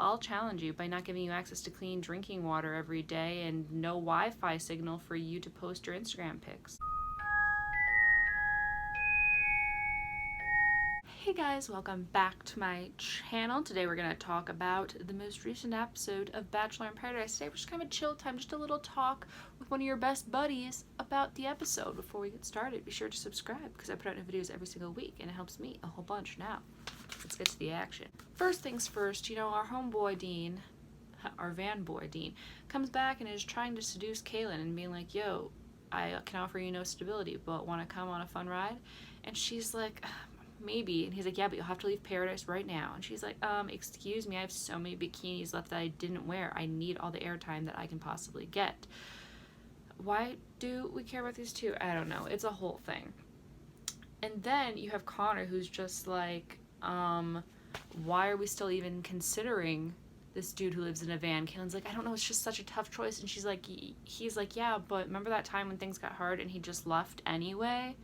well, I'll challenge you by not giving you access to clean drinking water every day and no Wi-Fi signal for you to post your Instagram pics. Hey guys, welcome back to my channel. Today we're going to talk about the most recent episode of Bachelor in Paradise. Today we're just kind of a chill time, just a little talk with one of your best buddies about the episode. Before we get started, be sure to subscribe because I put out new videos every single week and it helps me a whole bunch. Now, let's get to the action. First things first, our homeboy Dean, our van boy Dean, comes back and is trying to seduce Kaylin and being like, yo, I can offer you no stability, but want to come on a fun ride? And she's like, maybe. And he's like, yeah, but you'll have to leave Paradise right now. And she's like, excuse me, I have so many bikinis left that I didn't wear. I need all the airtime that I can possibly get. Why do we care about these two? I don't know. It's a whole thing. And then you have Connor, who's just like, why are we still even considering this dude who lives in a van? Kaylin's like, I don't know, it's just such a tough choice. And he's like, yeah, but remember that time when things got hard and he just left anyway?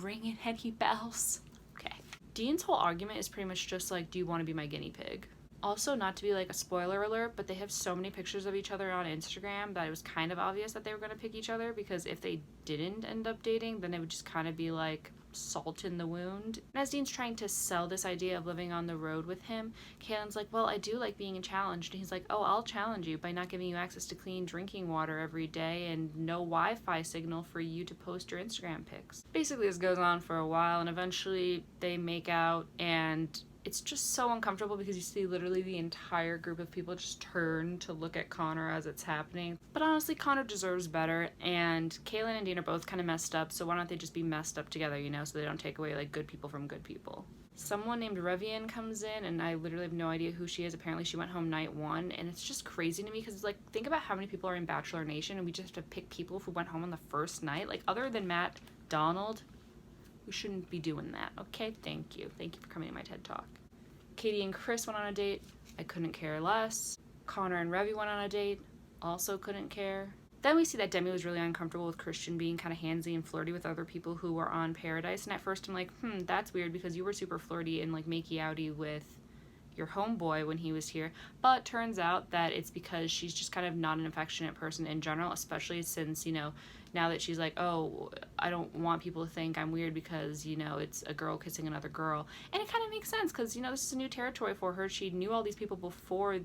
Ringing any bells? Okay. Dean's whole argument is pretty much just like, do you want to be my guinea pig? Also, not to be like a spoiler alert, but they have so many pictures of each other on Instagram that it was kind of obvious that they were going to pick each other, because if they didn't end up dating, then it would just kind of be like salt in the wound. And as Dean's trying to sell this idea of living on the road with him, Kaylin's like, well, I do like being challenged. And he's like, oh, I'll challenge you by not giving you access to clean drinking water every day and no Wi-Fi signal for you to post your Instagram pics. Basically, this goes on for a while and eventually they make out, and it's just so uncomfortable because you see literally the entire group of people just turn to look at Connor as it's happening. But honestly, Connor deserves better, and Kaylin and Dean are both kind of messed up, so why don't they just be messed up together, so they don't take away like good people from good people. Someone named Revian comes in, and I literally have no idea who she is. Apparently she went home night one, and it's just crazy to me because it's like, think about how many people are in Bachelor Nation and we just have to pick people who went home on the first night. Like, other than Matt, Donald, we shouldn't be doing that. Okay, thank you for coming to my TED Talk. Katie and Chris went on a date. I couldn't care less. Connor and Revy went on a date. Also couldn't care. Then we see that Demi was really uncomfortable with Christian being kind of handsy and flirty with other people who were on Paradise. And at first I'm like, that's weird because you were super flirty and like makey-outy with your homeboy when he was here. But turns out that it's because she's just kind of not an affectionate person in general, especially since, now that she's like, oh, I don't want people to think I'm weird because, it's a girl kissing another girl. And it kind of makes sense because, this is a new territory for her. She knew all these people before,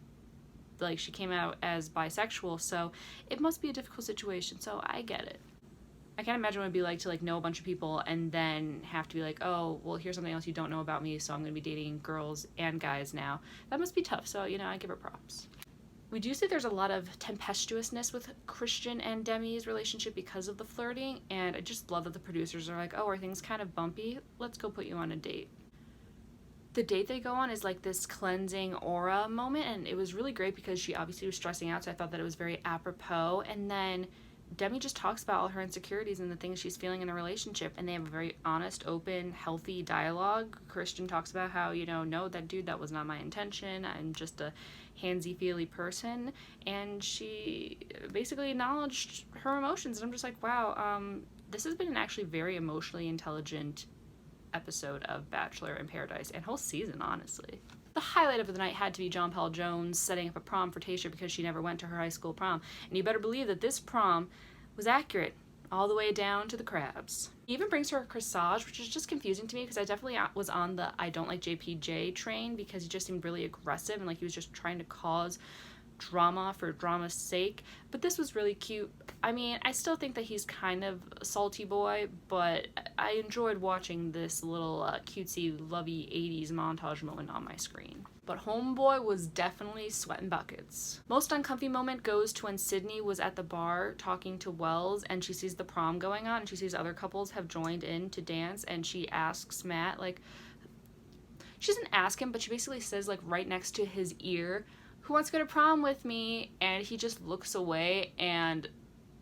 like, she came out as bisexual, so it must be a difficult situation, so I get it. I can't imagine what it'd be like to, like, know a bunch of people and then have to be like, oh, well, here's something else you don't know about me, so I'm going to be dating girls and guys now. That must be tough, so, I give her props. We do see there's a lot of tempestuousness with Christian and Demi's relationship because of the flirting, and I just love that the producers are like, oh, are things kind of bumpy? Let's go put you on a date. The date they go on is like this cleansing aura moment, and it was really great because she obviously was stressing out, so I thought that it was very apropos. And then Demi just talks about all her insecurities and the things she's feeling in the relationship, and they have a very honest, open, healthy dialogue. Christian talks about how, no, that dude, that was not my intention. I'm just a handsy-feely person. And she basically acknowledged her emotions, and I'm just like, wow, this has been an actually very emotionally intelligent episode of Bachelor in Paradise, and whole season, honestly. The highlight of the night had to be John Paul Jones setting up a prom for Tayshia because she never went to her high school prom. And you better believe that this prom was accurate all the way down to the crabs. He even brings her a corsage, which is just confusing to me because I definitely was on the I don't like JPJ train because he just seemed really aggressive and like he was just trying to cause drama for drama's sake. But this was really cute. I mean, I still think that he's kind of a salty boy, but I enjoyed watching this little cutesy, lovey 80s montage moment on my screen. But homeboy was definitely sweating buckets. Most uncomfy moment goes to when Sydney was at the bar talking to Wells and she sees the prom going on and she sees other couples have joined in to dance, and she asks Matt, like, she doesn't ask him, but she basically says, like, right next to his ear, who wants to go to prom with me? And he just looks away and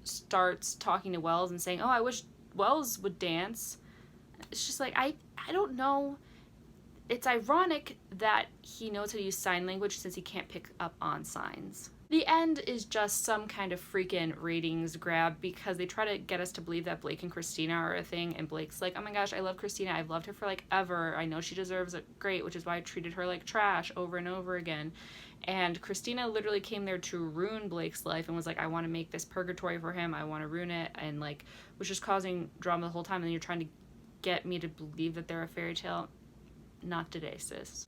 starts talking to Wells and saying, oh, I wish Wells would dance. It's just like, I don't know. It's ironic that he knows how to use sign language since he can't pick up on signs. The end is just some kind of freaking ratings grab because they try to get us to believe that Blake and Christina are a thing, and Blake's like, oh my gosh, I love Christina, I've loved her for like ever, I know she deserves it, great, which is why I treated her like trash over and over again. And Christina literally came there to ruin Blake's life and was like, I want to make this purgatory for him, I want to ruin it, and like was just causing drama the whole time, and then you're trying to get me to believe that they're a fairy tale. Not today, sis.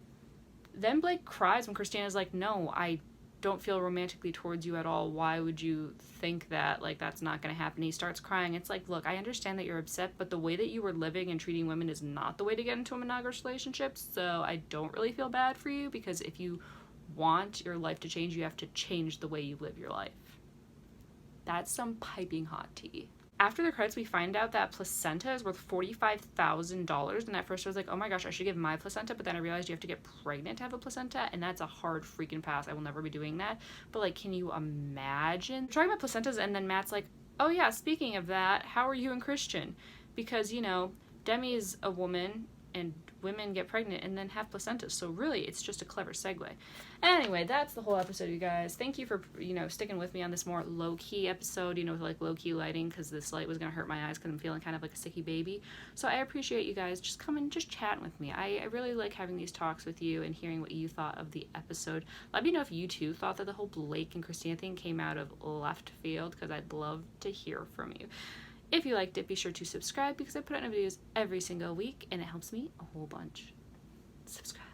Then Blake cries when Christina's like, no, I don't feel romantically towards you at all. Why would you think that? Like, that's not going to happen. He starts crying. It's like, look, I understand that you're upset, but the way that you were living and treating women is not the way to get into a monogamous relationship. So I don't really feel bad for you, because if you want your life to change, you have to change the way you live your life. That's some piping hot tea. After the credits, we find out that placenta is worth $45,000, and at first I was like, oh my gosh, I should give my placenta, but then I realized you have to get pregnant to have a placenta, and that's a hard freaking pass. I will never be doing that. But like, can you imagine? We're talking about placentas, and then Matt's like, oh yeah, speaking of that, how are you and Christian? Because, you know, Demi is a woman, and women get pregnant and then have placentas, so really it's just a clever segue. Anyway, that's the whole episode, you guys. Thank you for, you know, sticking with me on this more low-key episode, you know, with like low-key lighting, because this light was gonna hurt my eyes because I'm feeling kind of like a sicky baby. So I appreciate you guys just coming, just chatting with me. I really like having these talks with you and hearing what you thought of the episode. Let me know if you too thought that the whole Blake and Christina thing came out of left field, because I'd love to hear from you. If you liked it, be sure to subscribe, because I put out new videos every single week and it helps me a whole bunch. Subscribe.